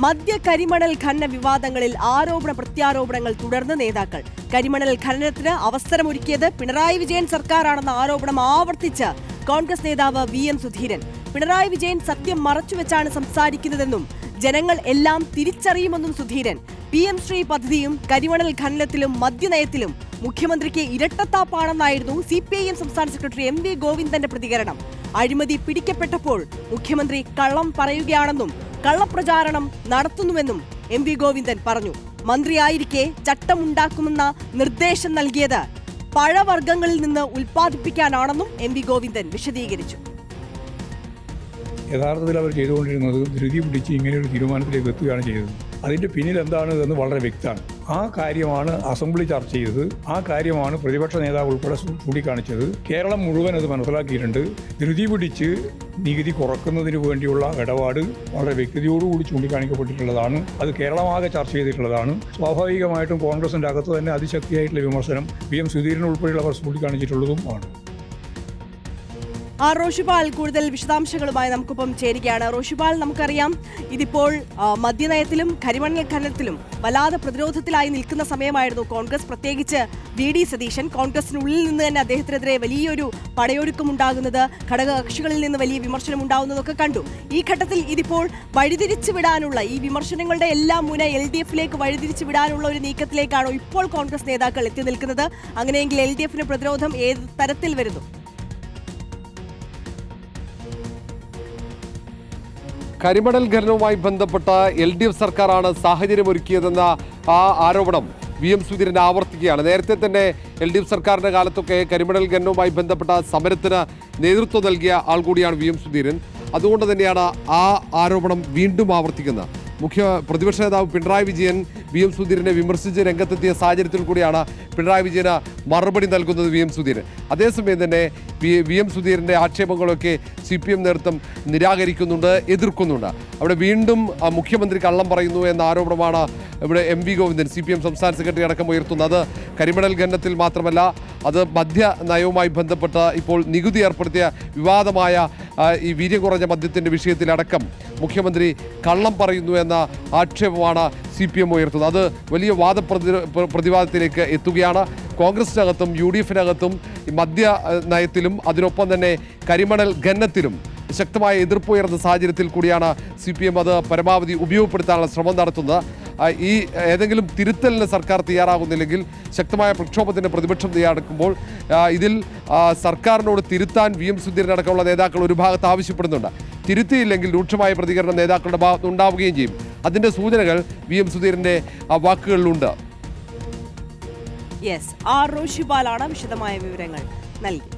മദ്യ കരിമണൽ ഖനന വിവാദങ്ങളിൽ ആരോപണ പ്രത്യാരോപണങ്ങൾ തുടർന്ന് നേതാക്കൾ. കരിമണൽ ഖനനത്തിന് അവസരമൊരുക്കിയത് പിണറായി വിജയൻ സർക്കാരാണെന്ന ആരോപണം ആവർത്തിച്ച് കോൺഗ്രസ് നേതാവ് VM സുധീരൻ. പിണറായി വിജയൻ സത്യം മറച്ചുവെച്ചാണ് സംസാരിക്കുന്നതെന്നും ജനങ്ങൾ എല്ലാം തിരിച്ചറിയുമെന്നും സുധീരൻ. PM ശ്രീ പദ്ധതിയും കരിമണൽ ഖനനത്തിലും മദ്യനയത്തിലും മുഖ്യമന്ത്രിക്ക് ഇരട്ടത്താപ്പാണെന്നായിരുന്നു CPIM സംസ്ഥാന സെക്രട്ടറി MV ഗോവിന്ദന്റെ പ്രതികരണം. അഴിമതി പിടിക്കപ്പെട്ടപ്പോൾ മുഖ്യമന്ത്രി കള്ളം പറയുകയാണെന്നും കള്ളപ്രചാരണം നടത്തുന്നുവെന്നും MV ഗോവിന്ദൻ പറഞ്ഞു. മന്ത്രിയായിരിക്കെ ചട്ടമുണ്ടാക്കുമെന്ന നിർദ്ദേശം നൽകിയത് പഴവർഗ്ഗങ്ങളിൽ നിന്ന് ഉൽപ്പാദിപ്പിക്കാനാണെന്നും MV ഗോവിന്ദൻ വിശദീകരിച്ചു. യഥാർത്ഥത്തിൽ അവർ ചെയ്തുകൊണ്ടിരുന്നത് ധൃതി പിടിച്ച് ഇങ്ങനെയൊരു തീരുമാനത്തിലേക്ക് എത്തുകയാണ് ചെയ്തത്. അതിൻ്റെ പിന്നിൽ എന്താണ് എന്ന് വളരെ വ്യക്തമാണ്. ആ കാര്യമാണ് അസംബ്ലി ചർച്ച ചെയ്തത്. ആ കാര്യമാണ് പ്രതിപക്ഷ നേതാവ് ഉൾപ്പെടെ ചൂണ്ടിക്കാണിച്ചത്. കേരളം മുഴുവൻ അത് മനസ്സിലാക്കിയിട്ടുണ്ട്. ധൃതി പിടിച്ച് നികുതി കുറക്കുന്നതിന് വേണ്ടിയുള്ള ഇടപാട് വളരെ വ്യക്തതയോടുകൂടി ചൂണ്ടിക്കാണിക്കപ്പെട്ടിട്ടുള്ളതാണ്. അത് കേരളമാകെ ചർച്ച ചെയ്തിട്ടുള്ളതാണ്. സ്വാഭാവികമായിട്ടും കോൺഗ്രസിൻ്റെ അകത്ത് തന്നെ അതിശക്തിയായിട്ടുള്ള വിമർശനം PM സുധീരൻ ഉൾപ്പെടെയുള്ളവർ ചൂണ്ടിക്കാണിച്ചിട്ടുള്ളതും ആണ്. റോഷിപാൽ കൂടുതൽ വിശദാംശങ്ങളുമായി നമുക്കൊപ്പം ചേരുകയാണ്. റോഷിപാൽ, നമുക്കറിയാം ഇതിപ്പോൾ മദ്യനയത്തിലും കരിമണൽ ഖനനത്തിലും വല്ലാതെ പ്രതിരോധത്തിലായി നിൽക്കുന്ന സമയമായിരുന്നു കോൺഗ്രസ്. പ്രത്യേകിച്ച് VD സതീശൻ. കോൺഗ്രസിനുള്ളിൽ നിന്ന് തന്നെ അദ്ദേഹത്തിനെതിരെ വലിയൊരു പടയൊരുക്കമുണ്ടാകുന്നത്, ഘടകകക്ഷികളിൽ നിന്ന് വലിയ വിമർശനം ഉണ്ടാകുന്നതൊക്കെ കണ്ടു. ഈ ഘട്ടത്തിൽ ഇതിപ്പോൾ വഴിതിരിച്ചു വിടാനുള്ള, ഈ വിമർശനങ്ങളുടെ എല്ലാം മുന LDFിലേക്ക് വഴിതിരിച്ചു വിടാനുള്ള ഒരു നീക്കത്തിലേക്കാണോ ഇപ്പോൾ കോൺഗ്രസ് നേതാക്കൾ എത്തി നിൽക്കുന്നത്? അങ്ങനെയെങ്കിൽ LDFിന് പ്രതിരോധം ഏത് തരത്തിൽ വരുന്നു? കരിമണൽ ഖനനവുമായി ബന്ധപ്പെട്ട LDF സർക്കാരാണ് സാഹചര്യമൊരുക്കിയതെന്ന ആ ആരോപണം VM സുധീരൻ ആവർത്തിക്കുകയാണ്. നേരത്തെ തന്നെ LDF സർക്കാരിൻ്റെ കാലത്തൊക്കെ കരിമണൽ ഖനനവുമായി ബന്ധപ്പെട്ട സമരത്തിന് നേതൃത്വം നൽകിയ ആൾ കൂടിയാണ് VM സുധീരൻ. അതുകൊണ്ട് തന്നെയാണ് ആ ആരോപണം വീണ്ടും ആവർത്തിക്കുന്നത്. പ്രതിപക്ഷ നേതാവ് പിണറായി വിജയൻ VM സുധീരനെ വിമർശിച്ച് രംഗത്തെത്തിയ സാഹചര്യത്തിൽ കൂടിയാണ് പിണറായി വിജയന് മറുപടി നൽകുന്നത് VM സുധീരൻ. അതേസമയം തന്നെ VM സുധീരൻ്റെ ആക്ഷേപങ്ങളൊക്കെ CPM നേതൃത്വം നിരാകരിക്കുന്നുണ്ട്, എതിർക്കുന്നുണ്ട്. അവിടെ വീണ്ടും മുഖ്യമന്ത്രി കള്ളം പറയുന്നു എന്ന ആരോപണമാണ് ഇവിടെ MV ഗോവിന്ദൻ CPM സംസ്ഥാന സെക്രട്ടറി അടക്കം ഉയർത്തുന്നത്. അത് കരിമണൽ ഖനനത്തിൽ മാത്രമല്ല, അത് മദ്യ നയവുമായി ബന്ധപ്പെട്ട് ഇപ്പോൾ നികുതി ഏർപ്പെടുത്തിയ വിവാദമായ ഈ വീര്യം കുറഞ്ഞ മദ്യത്തിൻ്റെ വിഷയത്തിലടക്കം മുഖ്യമന്ത്രി കള്ളം പറയുന്നു എന്ന ആക്ഷേപമാണ് CPM ഉയർത്തുന്നത്. അത് വലിയ പ്രതിവാദത്തിലേക്ക് എത്തുകയാണ്. കോൺഗ്രസിനകത്തും UDFിനകത്തും മദ്യ നയത്തിലും അതിനൊപ്പം തന്നെ കരിമണൽ ഖനനത്തിലും ശക്തമായ എതിർപ്പുയർന്ന സാഹചര്യത്തിൽ കൂടിയാണ് CPM അത് പരമാവധി ഉപയോഗപ്പെടുത്താനുള്ള ശ്രമം നടത്തുന്നത്. ഈ ഏതെങ്കിലും തിരുത്തലിന് സർക്കാർ തയ്യാറാകുന്നില്ലെങ്കിൽ ശക്തമായ പ്രക്ഷോഭത്തിന് പ്രതിപക്ഷം തയ്യാറെടുക്കുമ്പോൾ ഇതിൽ സർക്കാരിനോട് തിരുത്താൻ VM സുധീരനടക്കമുള്ള നേതാക്കൾ ഒരു ഭാഗത്ത് ആവശ്യപ്പെടുന്നുണ്ട്. തിരുത്തിയില്ലെങ്കിൽ രൂക്ഷമായ പ്രതികരണം നേതാക്കളുടെ ഭാഗത്ത് ഉണ്ടാവുകയും ചെയ്യും. അതിൻ്റെ സൂചനകൾ VM സുധീരൻ്റെ വാക്കുകളിലുണ്ട്. റോഷിപാലാണ് വിശദമായ വിവരങ്ങൾ നൽകി.